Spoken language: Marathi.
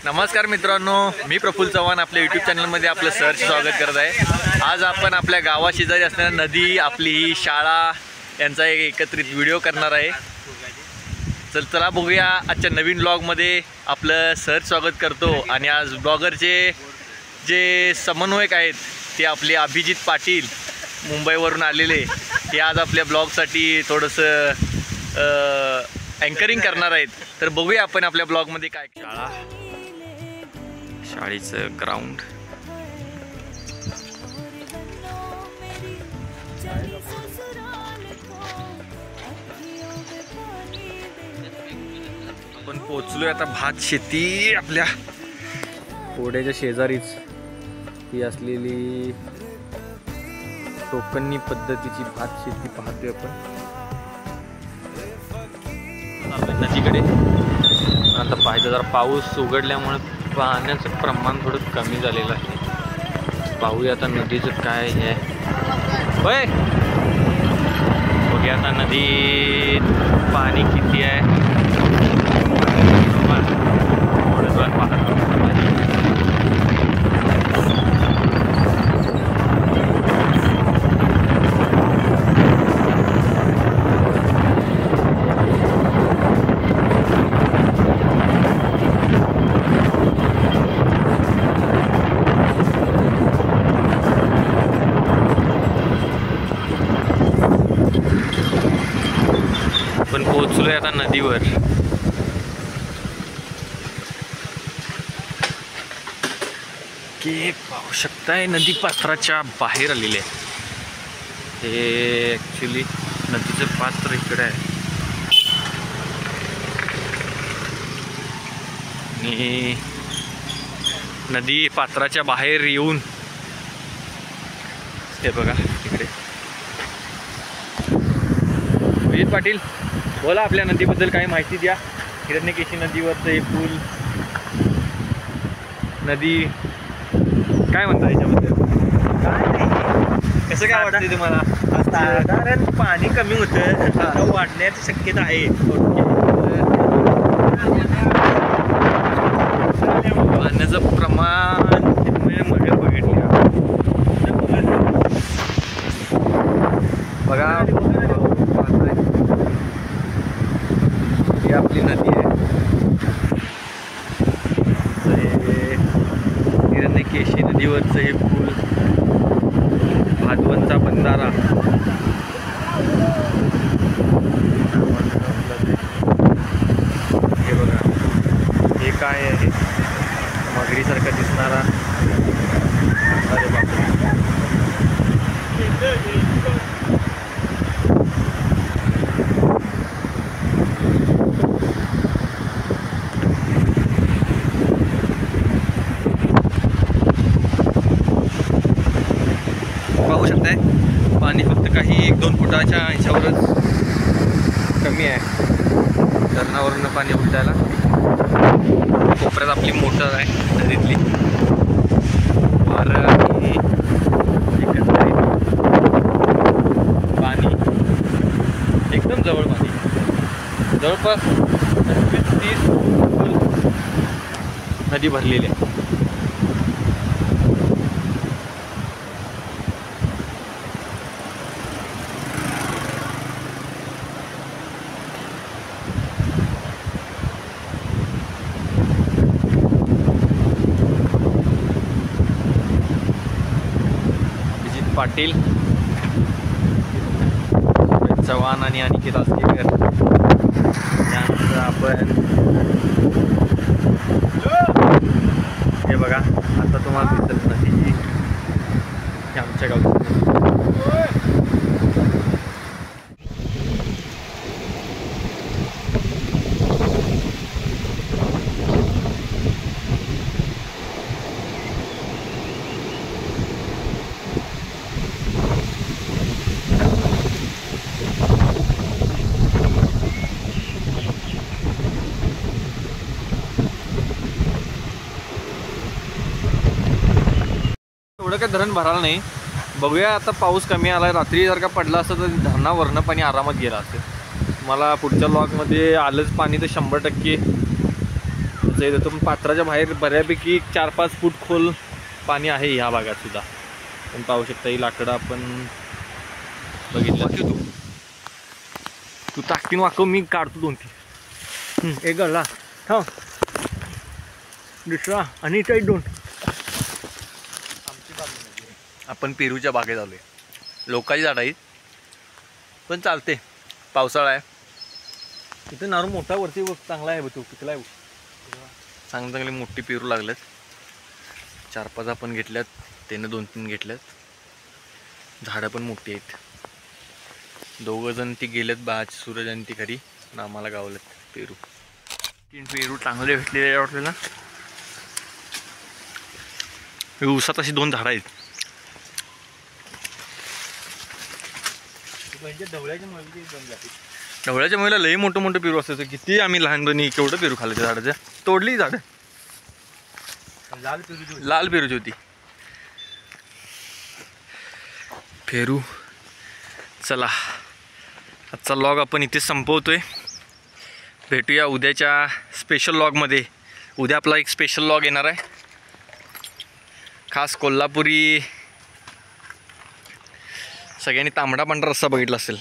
नमस्कार मित्रांनो, मी प्रफुल्ल चव्हाण आपल्या यूट्यूब चॅनलमध्ये आपलं सहर्ष स्वागत करत आहे। आज आपण आपल्या गावाशेजारी असणारी नदी, आपली ही शाळा यांचा एक एकत्रित व्हिडिओ करणार आहे। चला बघूया आजच्या नवीन ब्लॉगमध्ये आपलं सहर्ष स्वागत करतो। आणि आज ब्लॉगरचे जे समन्वयक आहेत ते आपले अभिजित पाटील मुंबईवरून आलेले, ते आज आपल्या ब्लॉगसाठी थोडंसं अँकरिंग करणार आहेत। तर बघूया आपण आपल्या ब्लॉगमध्ये काय। शाळेचं ग्राउंड, आपण पोहोचलोय आता भात शेती। आपल्या ओढ्याच्या शेजारीच ही असलेली टोकनी पद्धतीची भात शेती पाहतोय आपण नदीकडे। आता पाहिजे जरा पाऊस उघडल्यामुळे पाण्याचं प्रमाण थोडं कमी झालेलं आहे। पाहूया आता नदीचं काय आहे। होय, बघूया आता नदीत पाणी किती आहे। आपण पोहोचलोय आता नदीवर। की पाहू शकताय नदी पात्राच्या बाहेर आलेले आहे। हे ॲक्च्युली नदीचं पात्र इकडे आहे आणि नदी पात्राच्या बाहेर येऊन हे बघा इकडे। अभिजित पाटील, बोला आपल्या नदीबद्दल काही माहिती द्या। हिरण्यकेशी नदीवरचं हे पूल, नदी काय म्हणता याच्याबद्दल? काय नाही, कसं काय वाटतंय तुम्हाला? साधारण पाणी कमी होतं, वाढण्याची शक्यता आहे। पाण्याचं प्रमाण मध्ये बघितलं बघा, ही आपली नदी आहे। हिरण्यकेशी नदीवरचं हे पूल, भादवनचा बंधारा, हे बघा हे काय आहे, मगरीसारखा दिसणारा। अरे बापरे, पाहू शकताय पाणी फक्त काही 1-2 फुटाच्या ह्याच्यावरच कमी आहे। धरणावरून पाणी उलटायला कोपऱ्यात आपली मोटर आहे नदीतली। आणि पाणी एकदम जवळ, पाणी जवळपास 25-30 फूट नदी भरलेली आहे। पाटील, चव्हाण आणि अनिकेत आसकेकर यांचं आपण हे बघा। आता तुम्हाला दिसत नाही आमच्या गावचं एवढं काय धरण भरायला नाही। बघूया आता पाऊस कमी आला, रात्री जर का पडला असतं तर धरणावरनं पाणी आरामात गेला असेल। मला पुढच्या ब्लॉगमध्ये आलंच पाणी तर 100% आमचं इथं पण पात्राच्या बाहेर बऱ्यापैकी 4-5 फूट खोल पाणी आहे ह्या भागात सुद्धा. पण पाहू शकता ही लाकडं आपण बघितलं. तू टाकीन वाकव, मी काढतो 2-3. एक गळला हो दुसरा आणि इथं 2. आपण पेरूच्या बागेत आलोय. लोकांची झाडं आहेत पण चालते, पावसाळा आहे. इथे नारू मोठा वरती चांगला आहे. तो पिकला आहे. चांगले मोठी पेरू लागल्यात. 4-5 आपण घेतल्यात, त्यानं 2-3 घेतल्यात. झाडं पण मोठी आहेत. 2 जण ती गेलेत, सूरज आणि ती घरी. आम्हाला गावलेत पेरू. 3 पेरू चांगले भेटलेले आपल्याला. ऊसात अशी 2 झाडं आहेत. ढवळ्याच्या मुलीला लई मोठं पेरू असायचं. किती आम्ही लहानपणी केवढं पेरू खाल्लं त्या झाडाचं. तोडली झाडं. लाल पेरूची होती. पेरू. चला आजचा लॉग आपण इथेच संपवतोय. भेटूया उद्याच्या स्पेशल लॉगमध्ये. उद्या आपला एक स्पेशल लॉग येणार आहे, खास कोल्हापुरी. सगळ्यांनी तांबडा पांढरा रस्सा बघितला असेल.